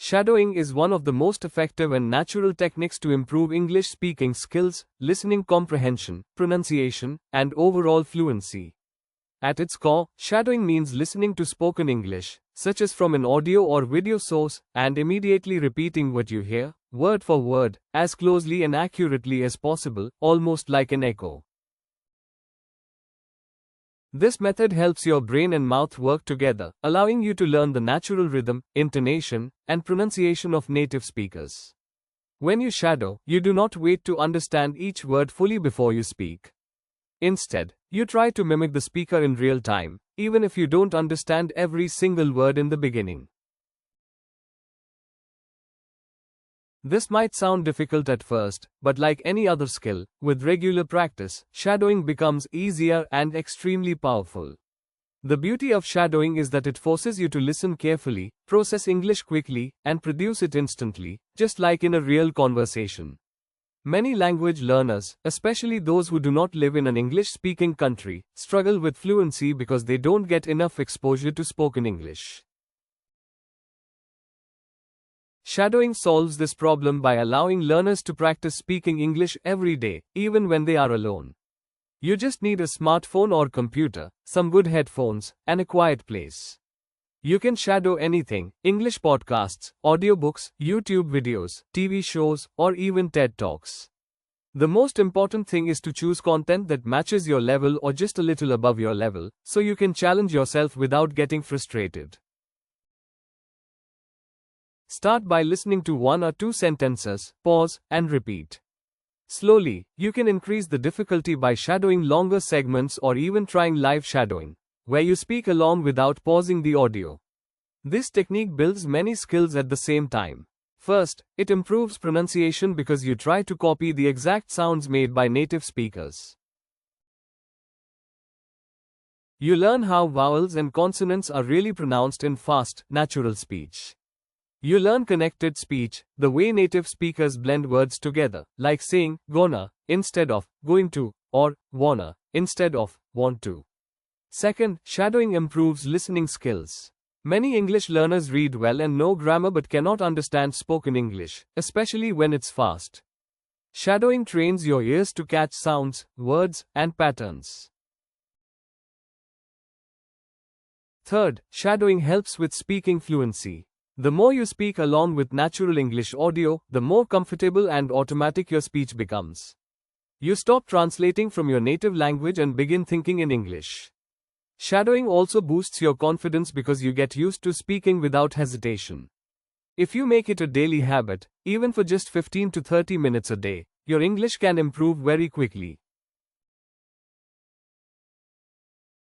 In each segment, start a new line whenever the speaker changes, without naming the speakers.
Shadowing is one of the most effective and natural techniques to improve English speaking skills, listening comprehension, pronunciation, and overall fluency. At its core, shadowing means listening to spoken English, such as from an audio or video source, and immediately repeating what you hear, word for word, as closely and accurately as possible, almost like an echo. This method helps your brain and mouth work together, allowing you to learn the natural rhythm, intonation, and pronunciation of native speakers. When you shadow, you do not wait to understand each word fully before you speak. Instead, you try to mimic the speaker in real time, even if you don't understand every single word in the beginning. This might sound difficult at first, but like any other skill, with regular practice, shadowing becomes easier and extremely powerful. The beauty of shadowing is that it forces you to listen carefully, process English quickly, and produce it instantly, just like in a real conversation. Many language learners, especially those who do not live in an English-speaking country, struggle with fluency because they don't get enough exposure to spoken English. Shadowing solves this problem by allowing learners to practice speaking English every day, even when they are alone. You just need a smartphone or computer, some good headphones, and a quiet place. You can shadow anything: English podcasts, audiobooks, YouTube videos, TV shows, or even TED Talks. The most important thing is to choose content that matches your level or just a little above your level, so you can challenge yourself without getting frustrated. Start by listening to 1 or 2 sentences, pause, and repeat. Slowly, you can increase the difficulty by shadowing longer segments or even trying live shadowing, where you speak along without pausing the audio. This technique builds many skills at the same time. First, it improves pronunciation because you try to copy the exact sounds made by native speakers. You learn how vowels and consonants are really pronounced in fast, natural speech. You learn connected speech, the way native speakers blend words together, like saying gonna instead of going to, or wanna instead of want to. Second, shadowing improves listening skills. Many English learners read well and know grammar but cannot understand spoken English, especially when it's fast. Shadowing trains your ears to catch sounds, words, and patterns. Third, shadowing helps with speaking fluency. The more you speak along with natural English audio, the more comfortable and automatic your speech becomes. You stop translating from your native language and begin thinking in English. Shadowing also boosts your confidence because you get used to speaking without hesitation. If you make it a daily habit, even for just 15 to 30 minutes a day, your English can improve very quickly.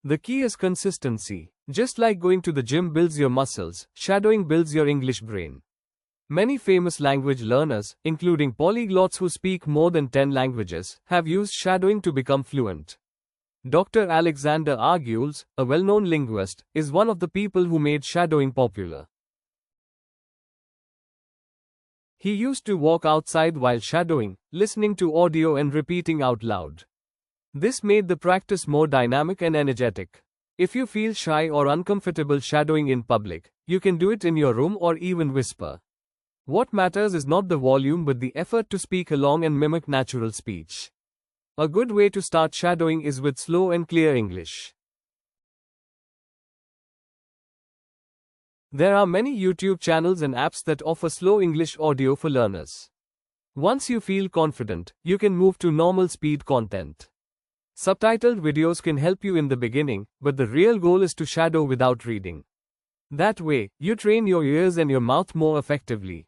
The key is consistency. Just like going to the gym builds your muscles, shadowing builds your English brain. Many famous language learners, including polyglots who speak more than 10 languages, have used shadowing to become fluent. Dr. Alexander Arguelles, a well-known linguist, is one of the people who made shadowing popular. He used to walk outside while shadowing, listening to audio and repeating out loud. This made the practice more dynamic and energetic. If you feel shy or uncomfortable shadowing in public, you can do it in your room or even whisper. What matters is not the volume but the effort to speak along and mimic natural speech. A good way to start shadowing is with slow and clear English. There are many YouTube channels and apps that offer slow English audio for learners. Once you feel confident, you can move to normal speed content. Subtitled videos can help you in the beginning, but the real goal is to shadow without reading. That way, you train your ears and your mouth more effectively.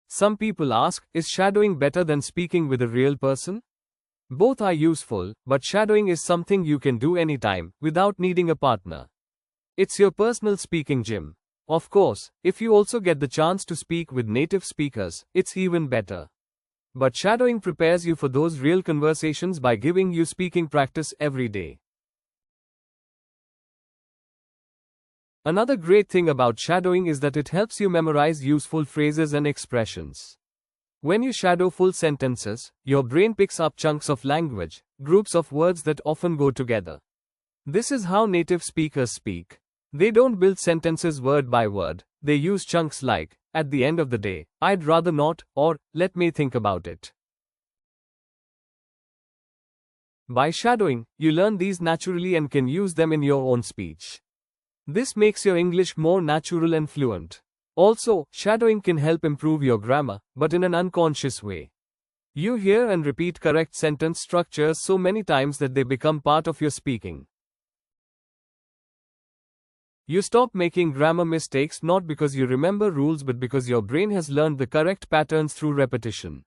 Some people ask, is shadowing better than speaking with a real person? Both are useful, but shadowing is something you can do anytime, without needing a partner. It's your personal speaking gym. Of course, if you also get the chance to speak with native speakers, it's even better. But shadowing prepares you for those real conversations by giving you speaking practice every day. Another great thing about shadowing is that it helps you memorize useful phrases and expressions. When you shadow full sentences, your brain picks up chunks of language, groups of words that often go together. This is how native speakers speak. They don't build sentences word by word, they use chunks like, at the end of the day, I'd rather not, or, let me think about it. By shadowing, you learn these naturally and can use them in your own speech. This makes your English more natural and fluent. Also, shadowing can help improve your grammar, but in an unconscious way. You hear and repeat correct sentence structures so many times that they become part of your speaking. You stop making grammar mistakes not because you remember rules but because your brain has learned the correct patterns through repetition.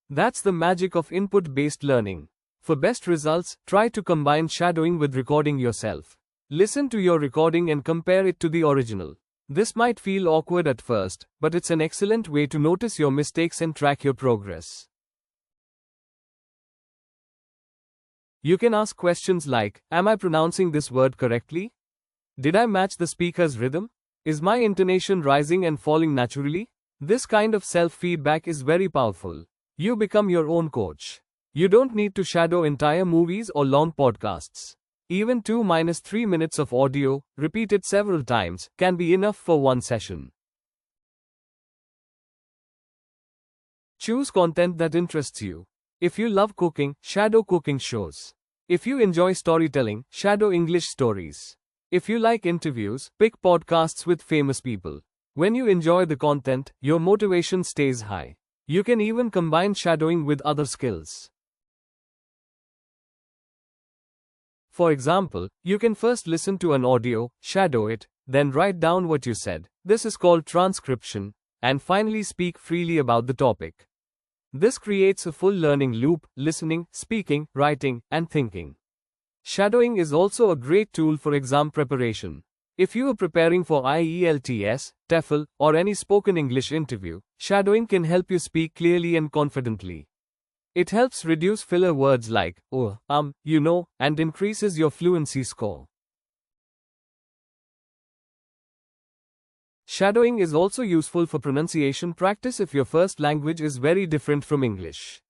That's the magic of input-based learning. For best results, try to combine shadowing with recording yourself. Listen to your recording and compare it to the original. This might feel awkward at first, but it's an excellent way to notice your mistakes and track your progress. You can ask questions like, am I pronouncing this word correctly? Did I match the speaker's rhythm? Is my intonation rising and falling naturally? This kind of self-feedback is very powerful. You become your own coach. You don't need to shadow entire movies or long podcasts. Even 2-3 minutes of audio, repeated several times, can be enough for one session. Choose content that interests you. If you love cooking, shadow cooking shows. If you enjoy storytelling, shadow English stories. If you like interviews, pick podcasts with famous people. When you enjoy the content, your motivation stays high. You can even combine shadowing with other skills. For example, you can first listen to an audio, shadow it, then write down what you said. This is called transcription, and finally speak freely about the topic. This creates a full learning loop: listening, speaking, writing, and thinking. Shadowing is also a great tool for exam preparation. If you are preparing for IELTS, TOEFL, or any spoken English interview, shadowing can help you speak clearly and confidently. It helps reduce filler words like, oh, you know, and increases your fluency score. Shadowing is also useful for pronunciation practice if your first language is very different from English.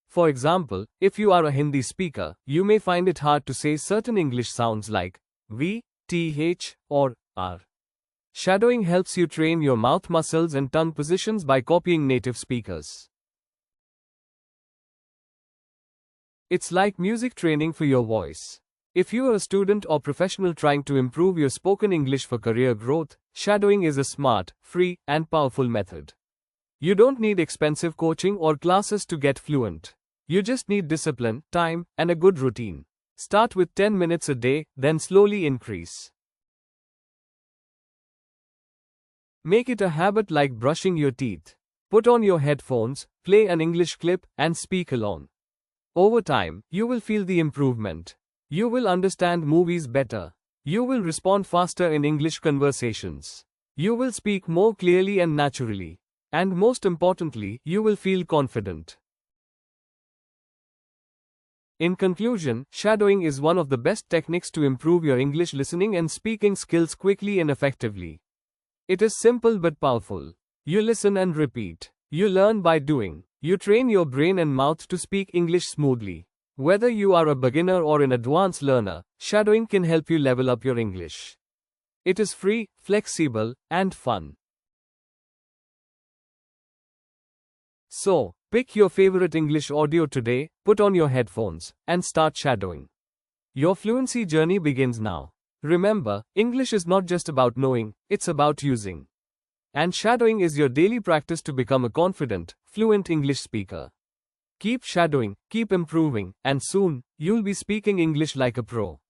For example, if you are a Hindi speaker, you may find it hard to say certain English sounds like V, TH, or R. Shadowing helps you train your mouth muscles and tongue positions by copying native speakers. It's like music training for your voice. If you are a student or professional trying to improve your spoken English for career growth, shadowing is a smart, free, and powerful method. You don't need expensive coaching or classes to get fluent. You just need discipline, time, and a good routine. Start with 10 minutes a day, then slowly increase. Make it a habit like brushing your teeth. Put on your headphones, play an English clip, and speak along. Over time, you will feel the improvement. You will understand movies better. You will respond faster in English conversations. You will speak more clearly and naturally. And most importantly, you will feel confident. In conclusion, shadowing is one of the best techniques to improve your English listening and speaking skills quickly and effectively. It is simple but powerful. You listen and repeat. You learn by doing. You train your brain and mouth to speak English smoothly. Whether you are a beginner or an advanced learner, shadowing can help you level up your English. It is free, flexible, and fun. So, pick your favorite English audio today, put on your headphones, and start shadowing. Your fluency journey begins now. Remember, English is not just about knowing, it's about using. And shadowing is your daily practice to become a confident, fluent English speaker. Keep shadowing, keep improving, and soon, you'll be speaking English like a pro.